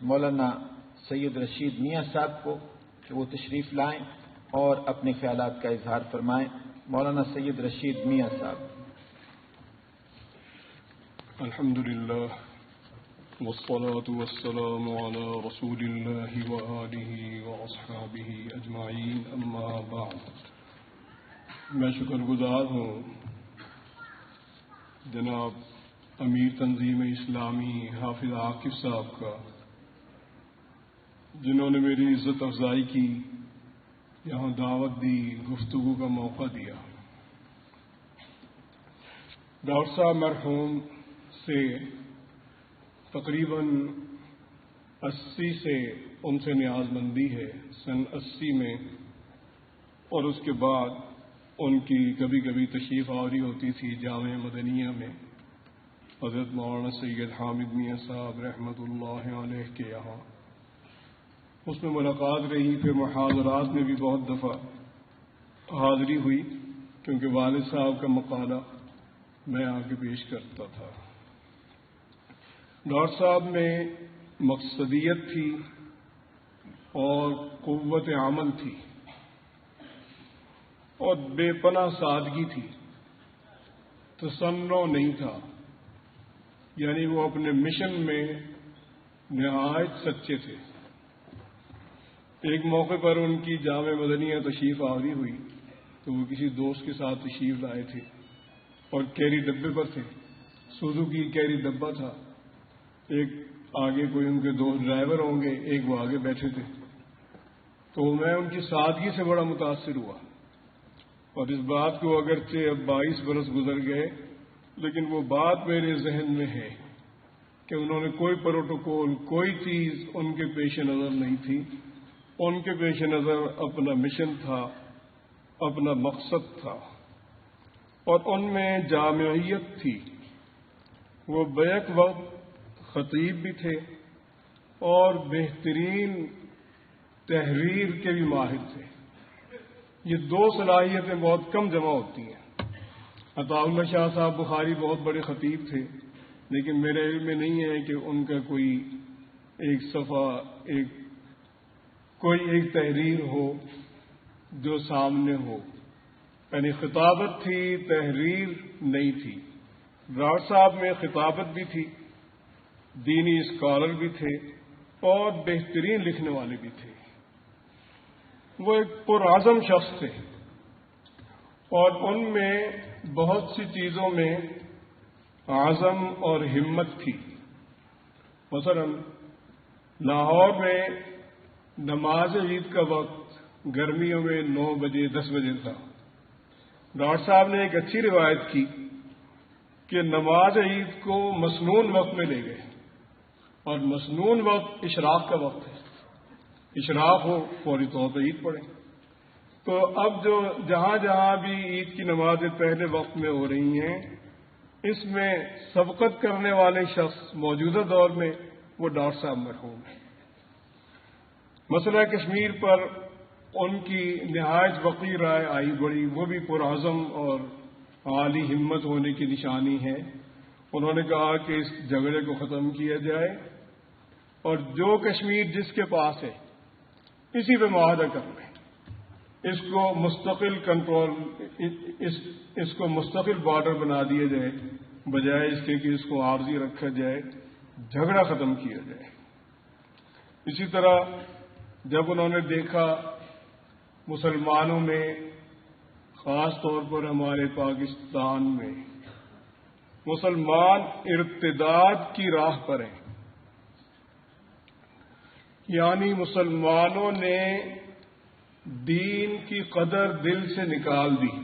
مولانا سید رشید میاں صاحب کو کہ وہ تشریف لائیں اور اپنے خیالات کا اظہار فرمائیں۔ مولانا سید رشید میاں صاحب۔ الحمدللہ والصلاة والسلام علی رسول اللہ وآلہ واصحابہ اجمعین، اما بعد۔ میں شکر گزار ہوں جناب امیر تنظیم اسلامی حافظ عاقب صاحب کا، جنہوں نے میری عزت افزائی کی، یہاں دعوت دی، گفتگو کا موقع دیا۔ ڈاکٹر صاحب مرحوم سے تقریباً 80 سے ان سے نیاز مندی ہے، سن 80 میں، اور اس کے بعد ان کی کبھی کبھی تشریف آوری ہوتی تھی جامعہ مدنیہ میں، حضرت مولانا سید حامد میاں صاحب رحمۃ اللہ علیہ کے یہاں۔ اس میں ملاقات رہی، پھر محاضرات میں بھی بہت دفعہ حاضری ہوئی، کیونکہ والد صاحب کا مقالہ میں آگے پیش کرتا تھا۔ ڈاکٹر صاحب میں مقصدیت تھی اور قوت عمل تھی اور بے پناہ سادگی تھی، تصنع نہیں تھا، یعنی وہ اپنے مشن میں نہایت سچے تھے۔ ایک موقع پر ان کی جامع مدنیہ تشریف آوری ہوئی تو وہ کسی دوست کے ساتھ تشریف لائے تھے اور کیری ڈبے پر تھے، سوزوکی کیری ڈبہ تھا، ایک آگے کوئی ان کے دو ڈرائیور ہوں گے، ایک وہ آگے بیٹھے تھے، تو میں ان کی سادگی سے بڑا متاثر ہوا، اور اس بات کو اگرچہ اب 22 برس گزر گئے لیکن وہ بات میرے ذہن میں ہے کہ انہوں نے کوئی پروٹوکول، کوئی چیز ان کے پیش نظر نہیں تھی، ان کے پیش نظر اپنا مشن تھا، اپنا مقصد تھا، اور ان میں جامعیت تھی۔ وہ بیک وقت خطیب بھی تھے اور بہترین تحریر کے بھی ماہر تھے۔ یہ دو صلاحیتیں بہت کم جمع ہوتی ہیں۔ عطا اللہ شاہ صاحب بخاری بہت بڑے خطیب تھے، لیکن میرے علم میں نہیں ہے کہ ان کا کوئی ایک صفحہ، کوئی ایک تحریر ہو جو سامنے ہو، یعنی خطابت تھی، تحریر نہیں تھی۔ ڈاکٹر صاحب میں خطابت بھی تھی، دینی اسکالر بھی تھے اور بہترین لکھنے والے بھی تھے۔ وہ ایک پرعزم شخص تھے اور ان میں بہت سی چیزوں میں عزم اور ہمت تھی۔ مثلا لاہور میں نماز عید کا وقت گرمیوں میں 9 بجے 10 بجے تھا۔ ڈاکٹر صاحب نے ایک اچھی روایت کی کہ نماز عید کو مسنون وقت میں لے گئے، اور مسنون وقت اشراق کا وقت ہے، اشراق ہو فوری طور پہ عید پڑھیں۔ تو اب جو جہاں جہاں بھی عید کی نمازیں پہلے وقت میں ہو رہی ہیں، اس میں سبقت کرنے والے شخص موجودہ دور میں وہ ڈاکٹر صاحب مرحوم ہیں۔ مسئلہ کشمیر پر ان کی نہایت وقیر رائے آئی بڑی، وہ بھی پرعزم اور عالی ہمت ہونے کی نشانی ہے۔ انہوں نے کہا کہ اس جھگڑے کو ختم کیا جائے اور جو کشمیر جس کے پاس ہے اسی پہ معاہدہ کر لیں، اس کو مستقل کنٹرول، اس کو مستقل بارڈر بنا دیا جائے، بجائے اس کے کہ اس کو عارضی رکھا جائے، جھگڑا ختم کیا جائے۔ اسی طرح جب انہوں نے دیکھا مسلمانوں میں، خاص طور پر ہمارے پاکستان میں، مسلمان ارتداد کی راہ پر ہیں، یعنی مسلمانوں نے دین کی قدر دل سے نکال دی،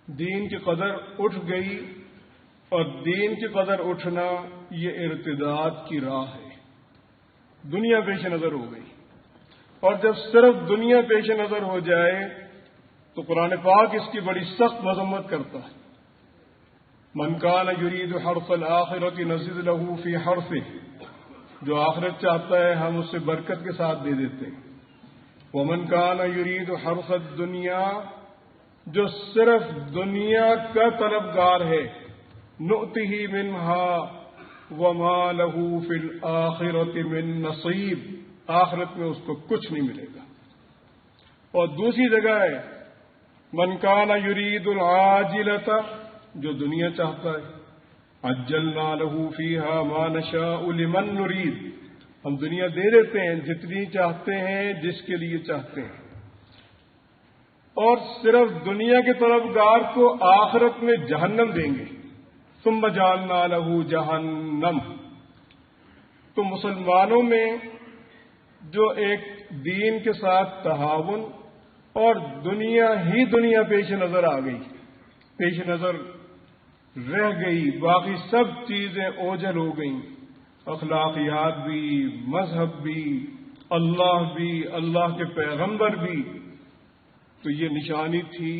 دین کی قدر اٹھ گئی، اور دین کی قدر اٹھنا یہ ارتداد کی راہ ہے۔ دنیا پیش نظر ہو گئی، اور جب صرف دنیا پیش نظر ہو جائے تو قرآن پاک اس کی بڑی سخت مذمت کرتا ہے۔ من کان یرید حرث الآخرۃ نزد لہ فی حرثہ، جو آخرت چاہتا ہے ہم اسے برکت کے ساتھ دے دیتے ہیں۔ ومن کان یرید حرث الدنیا، جو صرف دنیا کا طلبگار ہے، نؤتہ منہا، وما له فی الآخرۃ من نصیب، آخرت میں اس کو کچھ نہیں ملے گا۔ اور دوسری جگہ ہے من کان یرید العاجلۃ، جو دنیا چاہتا ہے، عجلنا له فیہا ما نشاء لمن نرید، ہم دنیا دے دیتے ہیں جتنی چاہتے ہیں جس کے لیے چاہتے ہیں، اور صرف دنیا کے طلبگار کو آخرت میں جہنم دیں گے۔ ثم جعلنا له جہنم۔ تو مسلمانوں میں جو ایک دین کے ساتھ تعاون اور دنیا ہی دنیا پیش نظر آ گئی، پیش نظر رہ گئی، باقی سب چیزیں اوجھل ہو گئیں، اخلاقیات بھی، مذہب بھی، اللہ بھی، اللہ کے پیغمبر بھی، تو یہ نشانی تھی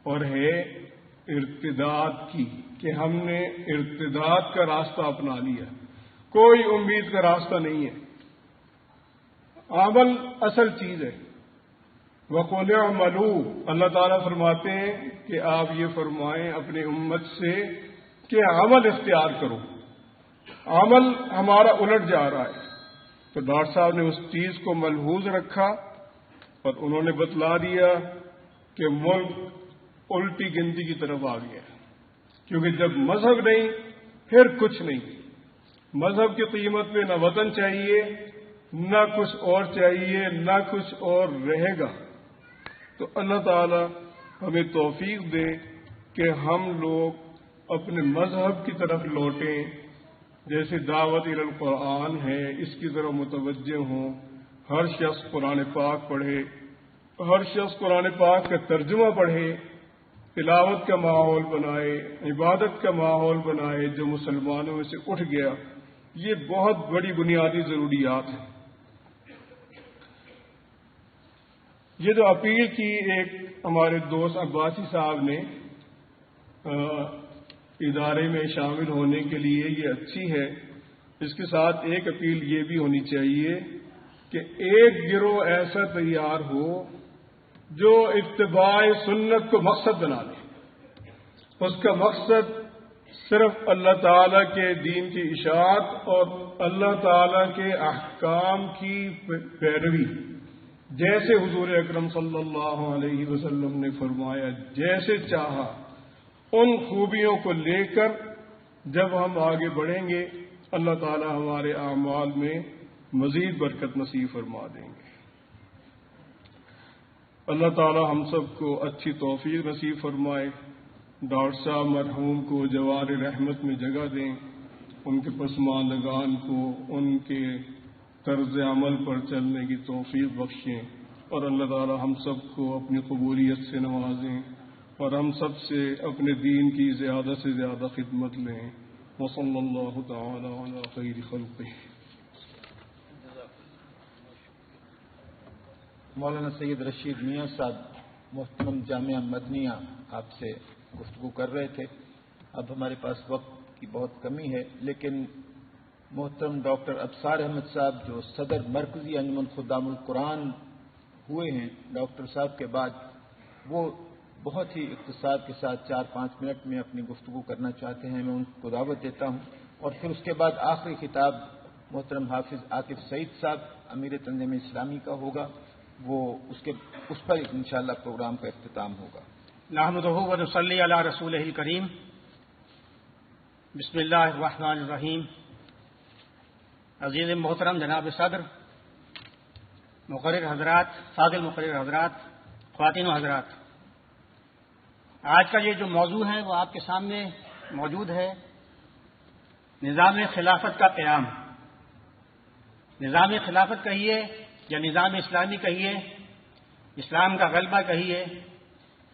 اور ہے ارتداد کی کہ ہم نے ارتداد کا راستہ اپنا لیا، کوئی امید کا راستہ نہیں ہے۔ عمل اصل چیز ہے۔ وَقُلِ اعْمَلُوا، اللہ تعالیٰ فرماتے ہیں کہ آپ یہ فرمائیں اپنی امت سے کہ عمل اختیار کرو۔ عمل ہمارا الٹ جا رہا ہے، تو ڈاکٹر صاحب نے اس چیز کو ملحوظ رکھا اور انہوں نے بتلا دیا کہ ملک الٹی گنتی کی طرف آ گیا، کیونکہ جب مذہب نہیں پھر کچھ نہیں۔ مذہب کی قیمت پہ نہ وطن چاہیے، نہ کچھ اور چاہیے، نہ کچھ اور رہے گا۔ تو اللہ تعالی ہمیں توفیق دے کہ ہم لوگ اپنے مذہب کی طرف لوٹیں، جیسے دعوت الی القرآن ہے اس کی طرف متوجہ ہوں، ہر شخص قرآن پاک پڑھے، ہر شخص قرآن پاک کا ترجمہ پڑھے، تلاوت کا ماحول بنائے، عبادت کا ماحول بنائے جو مسلمانوں میں سے اٹھ گیا۔ یہ بہت بڑی بنیادی ضروریات ہیں۔ یہ جو اپیل کی ایک ہمارے دوست عباسی صاحب نے ادارے میں شامل ہونے کے لیے، یہ اچھی ہے۔ اس کے ساتھ ایک اپیل یہ بھی ہونی چاہیے کہ ایک گروہ ایسا تیار ہو جو اتباع سنت کو مقصد بنا لے، اس کا مقصد صرف اللہ تعالیٰ کے دین کی اشاعت اور اللہ تعالیٰ کے احکام کی پیروی، جیسے حضور اکرم صلی اللہ علیہ وسلم نے فرمایا، جیسے چاہا ان خوبیوں کو لے کر جب ہم آگے بڑھیں گے، اللہ تعالیٰ ہمارے اعمال میں مزید برکت نصیب فرما دیں گے۔ اللہ تعالیٰ ہم سب کو اچھی توفیق نصیب فرمائے۔ ڈاکٹر صاحب مرحوم کو جوار رحمت میں جگہ دیں، ان کے پسماندگان کو ان کے طرز عمل پر چلنے کی توفیق بخشیں، اور اللہ تعالیٰ ہم سب کو اپنی قبولیت سے نوازیں اور ہم سب سے اپنے دین کی زیادہ سے زیادہ خدمت لیں۔ وصلی اللہ تعالی علی خیر خلقہ۔ مولانا سید رشید میاں صاحب محترم جامعہ مدنیہ آپ سے گفتگو کر رہے تھے۔ اب ہمارے پاس وقت کی بہت کمی ہے، لیکن محترم ڈاکٹر ابصار احمد صاحب جو صدر مرکزی انجمن خدام القرآن ہوئے ہیں ڈاکٹر صاحب کے بعد، وہ بہت ہی اختصار کے ساتھ 4-5 منٹ میں اپنی گفتگو کرنا چاہتے ہیں۔ میں ان کو دعوت دیتا ہوں، اور پھر اس کے بعد آخری خطاب محترم حافظ عاطف سعید صاحب امیر تنظیم اسلامی کا ہوگا، وہ اس پر انشاءاللہ پروگرام کا اختتام ہوگا۔ نحمدہ و نصلی علی رسولہ الکریم۔ بسم اللہ الرحمن الرحیم۔ عزیز محترم جناب صدر، مقرر حضرات، فاضل مقرر حضرات، خواتین و حضرات، آج کا یہ جو موضوع ہے وہ آپ کے سامنے موجود ہے، نظام خلافت کا قیام۔ نظام خلافت کہیے یا نظام اسلامی کہیے، اسلام کا غلبہ کہیے،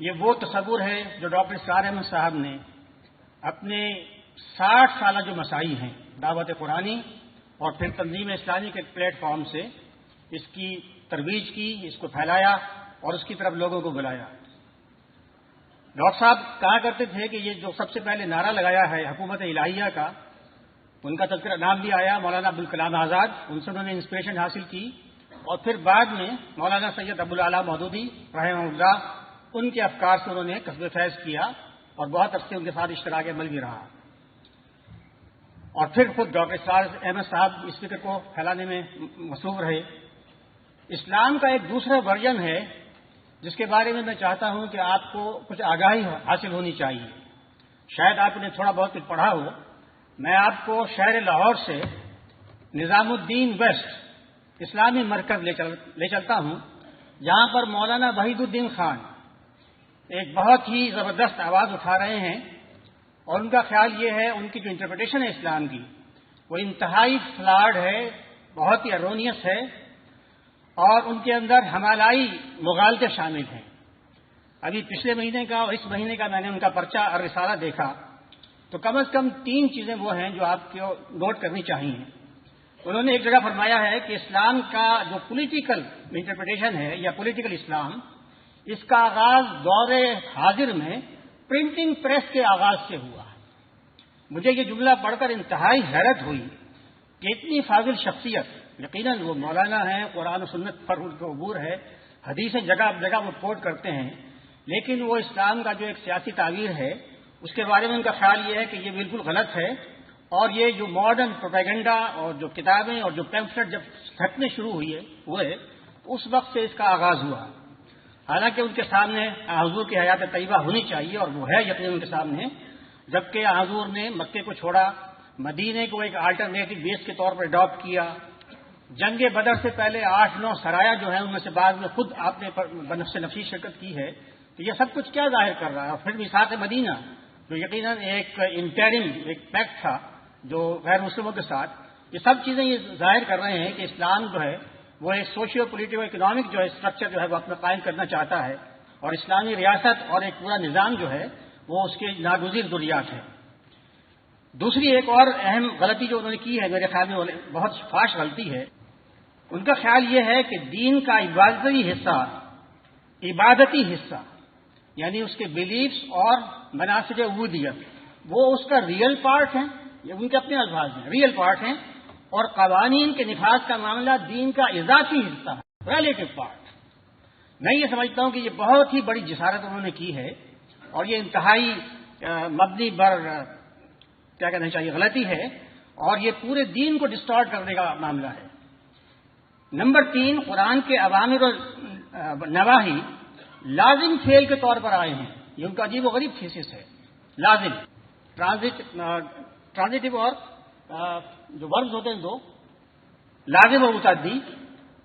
یہ وہ تصور ہے جو ڈاکٹر ابصار احمد صاحب نے اپنے 60 سالہ جو مساعی ہیں دعوت قرآنی اور پھر تنظیم اسلامی کے پلیٹ فارم سے اس کی ترویج کی، اس کو پھیلایا اور اس کی طرف لوگوں کو بلایا۔ ڈاکٹر صاحب کہا کرتے تھے کہ یہ جو سب سے پہلے نعرہ لگایا ہے حکومت الہیہ کا، ان کا تذکرہ نام بھی آیا مولانا ابوالکلام آزاد، ان سے انہوں نے انسپریشن حاصل کی، اور پھر بعد میں مولانا سید ابوالعلا مودودی رحمہ اللہ، ان کے افکار سے انہوں نے کسب فیض کیا اور بہت عرصے ان کے ساتھ اشتراک عمل بھی رہا۔ اور پھر خود ڈاکٹر اسرار احمد صاحب اس فکر کو پھیلانے میں مصروف رہے. اسلام کا ایک دوسرا ورژن ہے جس کے بارے میں چاہتا ہوں کہ آپ کو کچھ آگاہی حاصل ہونی چاہیے. شاید آپ نے تھوڑا بہت کچھ پڑھا ہو. میں آپ کو شہر لاہور سے نظام الدین ویسٹ اسلامی مرکز لے چلتا ہوں، جہاں پر مولانا وحید الدین خان ایک بہت ہی زبردست آواز اٹھا رہے ہیں، اور ان کا خیال یہ ہے، ان کی جو انٹرپریٹیشن ہے اسلام کی وہ انتہائی فلاڈ ہے، بہت ہی ارونیس ہے، اور ان کے اندر ہمالائی مغالطے شامل ہیں. ابھی پچھلے مہینے کا اور اس مہینے کا میں نے ان کا پرچہ اور رسالہ دیکھا تو کم از کم 3 چیزیں وہ ہیں جو آپ کو نوٹ کرنی چاہیے. انہوں نے ایک جگہ فرمایا ہے کہ اسلام کا جو پولیٹیکل انٹرپریٹیشن ہے یا پولیٹیکل اسلام، اس کا آغاز دور حاضر میں پرنٹنگ پریس کے آغاز سے ہوا. مجھے یہ جملہ پڑھ کر انتہائی حیرت ہوئی کہ اتنی فاضل شخصیت، یقیناً وہ مولانا ہیں، قرآن و سنت پر ان کو عبور ہے، حدیثیں جگہ جگہ وہ کوٹ کرتے ہیں، لیکن وہ اسلام کا جو ایک سیاسی تعبیر ہے اس کے بارے میں ان کا خیال یہ ہے کہ یہ بالکل غلط ہے. اور یہ جو ماڈرن پروپیگنڈا اور جو کتابیں اور جو پیمفلٹ جب چھپنے شروع ہوئے اس وقت سے اس کا آغاز ہوا. حالانکہ ان کے سامنے حضور کی حیات طیبہ ہونی چاہیے، اور وہ ہے یقیناً ان کے سامنے، جبکہ حضور نے مکے کو چھوڑا، مدینے کو ایک آلٹرنیٹو بیس کے طور پر اڈاپٹ کیا. جنگ بدر سے پہلے 8-9 سرایا جو ہیں ان میں سے بعد میں خود آپ نے بنفس نفسی شرکت کی ہے. تو یہ سب کچھ کیا ظاہر کر رہا ہے؟ اور پھر میثاق مدینہ جو یقیناً ایک انٹرم ایک پیکٹ تھا جو غیر مسلموں کے ساتھ، یہ سب چیزیں یہ ظاہر کر رہے ہیں کہ اسلام جو ہے وہ ایک سوشیو پولیٹیکل اکنامک جو ہے اسٹرکچر جو ہے وہ اپنا قائم کرنا چاہتا ہے، اور اسلامی ریاست اور ایک پورا نظام جو ہے وہ اس کے ناگزیر ضروریات ہے. دوسری ایک اور اہم غلطی جو انہوں نے کی ہے، میرے خیال میں بہت فاش غلطی ہے. ان کا خیال یہ ہے کہ دین کا عبادتی حصہ یعنی اس کے بلیفز اور مناسب عبودیت وہ اس کا ریئل پارٹ ہیں، یہ ان کے اپنے الفاظ ہیں، ریئل پارٹ ہیں، اور قوانین کے نفاذ کا معاملہ دین کا اضافی حصہ ہے، ریلیٹو پارٹ. میں یہ سمجھتا ہوں کہ یہ بہت ہی بڑی جسارت انہوں نے کی ہے، اور یہ انتہائی مبنی بر کیا کہنا چاہیے غلطی ہے، اور یہ پورے دین کو ڈسٹارٹ کرنے کا معاملہ ہے. نمبر 3، قرآن کے اوامر و نواہی لازم فعل کے طور پر آئے ہیں. یہ ان کا عجیب و غریب تھیسس ہے. لازم ٹرانزٹیو اور جو وربز ہوتے ہیں دو، لازم و متعدی،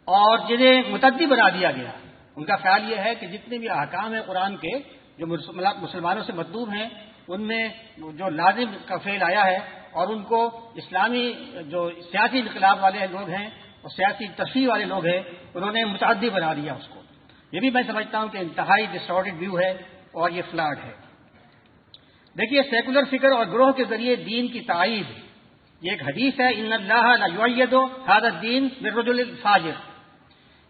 اور جنہیں متعدی بنا دیا گیا. ان کا خیال یہ ہے کہ جتنے بھی احکام ہیں قرآن کے جو مسلمانوں سے مطلوب ہیں، ان میں جو لازم کا فعل آیا ہے، اور ان کو اسلامی جو سیاسی انقلاب والے لوگ ہیں اور سیاسی تشریح والے لوگ ہیں انہوں نے متعدی بنا دیا اس کو. یہ بھی میں سمجھتا ہوں کہ انتہائی ڈسٹارٹڈ ویو ہے اور یہ فلاڈ ہے. دیکھیے، سیکولر فکر اور گروہ کے ذریعے دین کی تائید، یہ ایک حدیث ہے، ان اللہ لا یؤید ھذا الدین بالرجل الفاجر.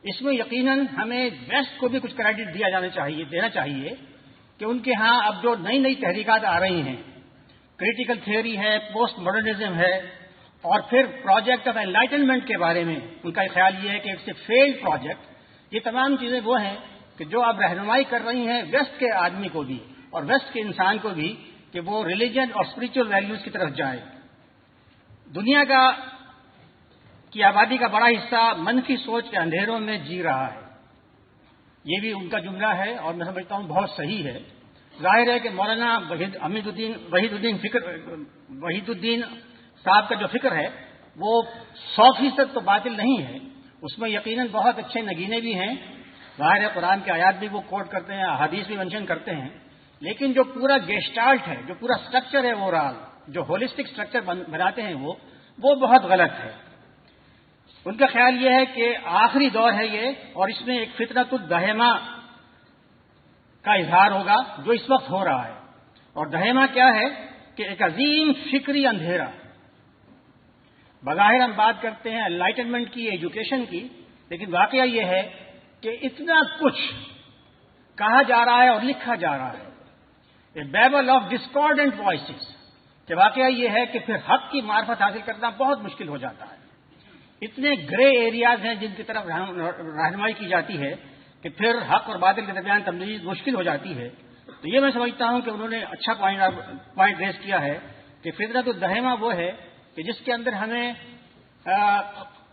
اس میں یقیناً ہمیں ویسٹ کو بھی کچھ کریڈٹ دینا چاہیے کہ ان کے ہاں اب جو نئی نئی تحریکات آ رہی ہیں، کریٹیکل تھیوری ہے، پوسٹ ماڈرنزم ہے، اور پھر پروجیکٹ آف انلائٹنمنٹ کے بارے میں ان کا خیال یہ ہے کہ اٹس اے فیلڈ پروجیکٹ. یہ تمام چیزیں وہ ہیں کہ جو اب رہنمائی کر رہی ہیں ویسٹ کے آدمی کو بھی اور ویسٹ کے انسان کو بھی کہ وہ ریلیجن اور اسپرچل ویلیوز کی طرف جائے. دنیا کی آبادی کا بڑا حصہ منفی سوچ کے اندھیروں میں جی رہا ہے. یہ بھی ان کا جملہ ہے اور میں سمجھتا ہوں بہت صحیح ہے. ظاہر ہے کہ مولانا وحید الدین صاحب کا جو فکر ہے وہ 100% تو باطل نہیں ہے، اس میں یقیناً بہت اچھے نگینے بھی ہیں. ظاہر ہے قرآن کے آیات بھی وہ کوٹ کرتے ہیں، حدیث بھی منشن کرتے ہیں، لیکن جو پورا گیسٹالٹ ہے، جو پورا سٹرکچر ہے اوورآل، جو ہولسٹک سٹرکچر بناتے ہیں وہ بہت غلط ہے. ان کا خیال یہ ہے کہ آخری دور ہے یہ، اور اس میں ایک فتنۃ الدہمہ کا اظہار ہوگا جو اس وقت ہو رہا ہے. اور دہمہ کیا ہے کہ ایک عظیم فکری اندھیرا. بظاہر ہم بات کرتے ہیں انلائٹنمنٹ کی، ایجوکیشن کی، لیکن واقعہ یہ ہے کہ اتنا کچھ کہا جا رہا ہے اور لکھا جا رہا ہے، اے بیبل آف ڈسکارڈنٹ وائسز، کہ واقعہ یہ ہے کہ پھر حق کی معرفت حاصل کرنا بہت مشکل ہو جاتا ہے. اتنے گرے ایریاز ہیں جن کی طرف رہنمائی کی جاتی ہے کہ پھر حق اور باطل کے درمیان تمیز مشکل ہو جاتی ہے. تو یہ میں سمجھتا ہوں کہ انہوں نے اچھا پوائنٹ ریز کیا ہے کہ فطرت الدہمہ وہ ہے کہ جس کے اندر ہمیں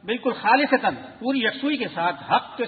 بالکل خالصتاً پوری یکسوئی کے ساتھ حق کے